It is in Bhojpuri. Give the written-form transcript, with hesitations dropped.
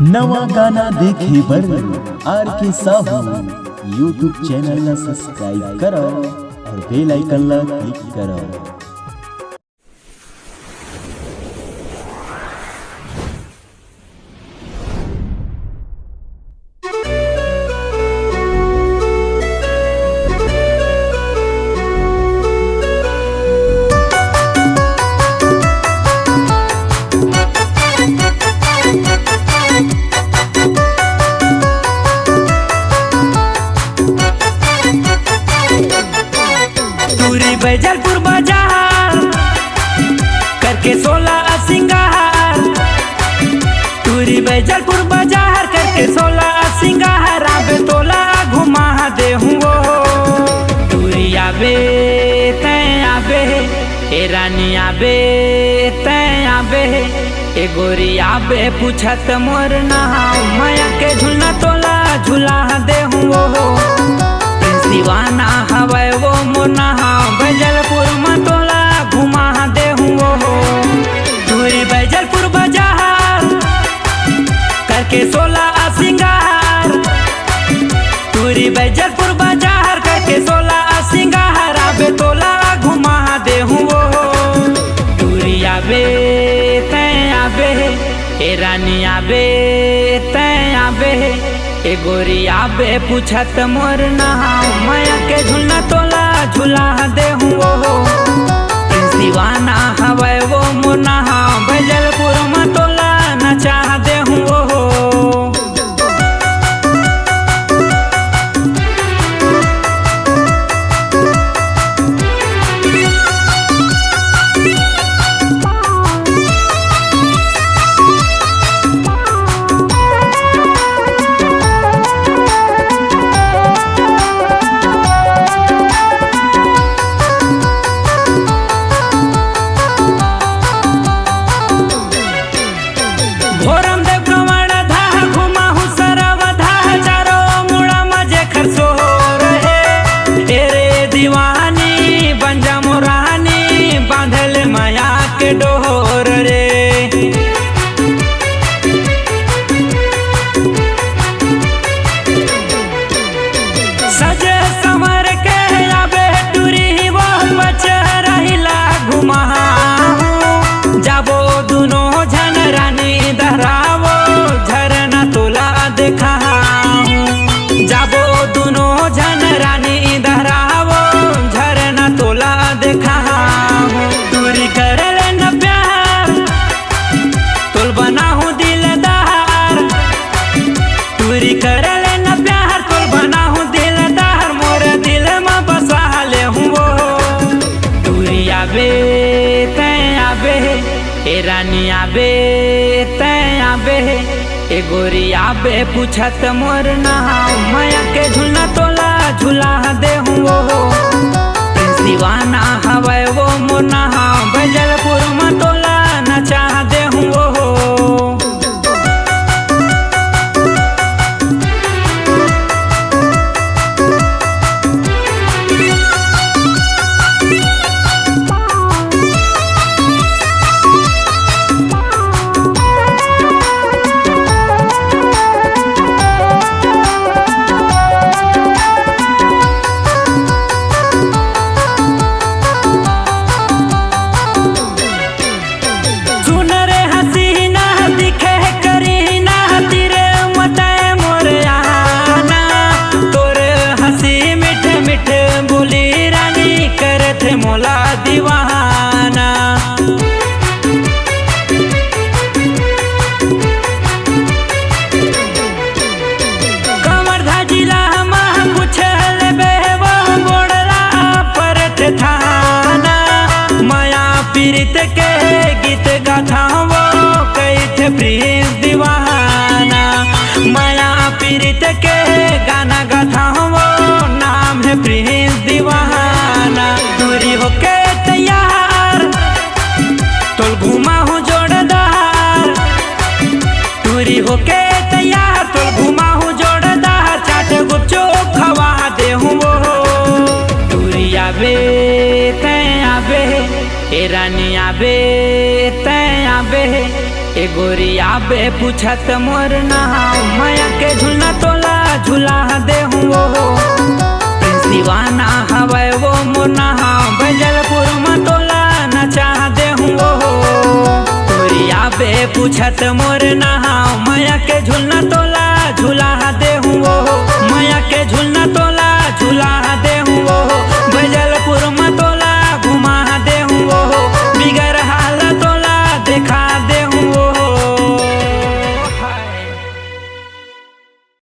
नवा गाना देखे बर आर के साहू यूट्यूब चैनल ला सब्सक्राइब करो और बेल आइकन ला क्लिक करो। बैजलपुर बाजार करके 16 सिंगार, टूरी बैजलपुर बाजार करके 16 सिंगार, आबे तोला घुमा दे हुओ। टूरी आबे तैं आबे, ए रानी आबे तैं आबे, ए गोरी आबे पूछत मोर नहाओ, माया के झूलना तोला झूला दे हुओ। दीवाना हवे वो मोना बैजलपुर में तोला घुमा दे हुओ। टूरी बैजलपुर बाजार करके 16 सिंगार, टूरी बैजलपुर बाजार करके 16 सिंगार, आबे तोला घुमा दे हुओ। टूरी आबे तैं आबे, ए रानी आबे तैं आबे, ए गोरी आबे पूछत मोर नहाओ, माया के झूलना तोला झूला दे हुओ। दीवाना हवे वो मोना बैजलपुर में तोला नचा दे हुओ। डोर रे सजे समर के आबे टूरी वो बच रहिला घुमा, जाबो दुनो झन रानी दहरावो झरना तोला देखा, जाबो दुनो झन रानी दहरावो झरना तोला देखा। टूरी कर कर लेना प्यार, तोल बना हूँ दिलदार, मोर दिल में बसा ले हुओ। टूरी आबे तैं आबे, ए रानी आबे तैं आबे, ए गोरी आबे पूछत मोर नहाओ, माया के झूलना तोला झूला दे हुओ। दीवाना हवे वो मोना बैजलपुर में तोला नचा दे हुओ। मोला दीवाना कमर धाजिला माँ पूछल बे वो बोड़ला परत थाना, माया पीरित के गीत गाथा वो कैथ प्रिंस दीवाना, माया पीरित के गाना गाथा वो नाम है प्रिंस दीवाना। टूरी होके तैयार तोल घुमा हूँ जोड़दार, टूरी होके तैयार तोल घुमा हूँ जोड़दार, चाट गुपचुप खवा दे हूँ वो। टूरी आबे तैं आबे, ए रानी आबे तैं आबे, ए गोरिया बे पूछत मोर नहाओ माया के झूलना तोला झूला दे हुओ दीवाना हवे वो मोर नहाओ बजलपुर में तोला नचा दे हुओ गोरिया बे पूछत मोर नहाओ माया के झूलना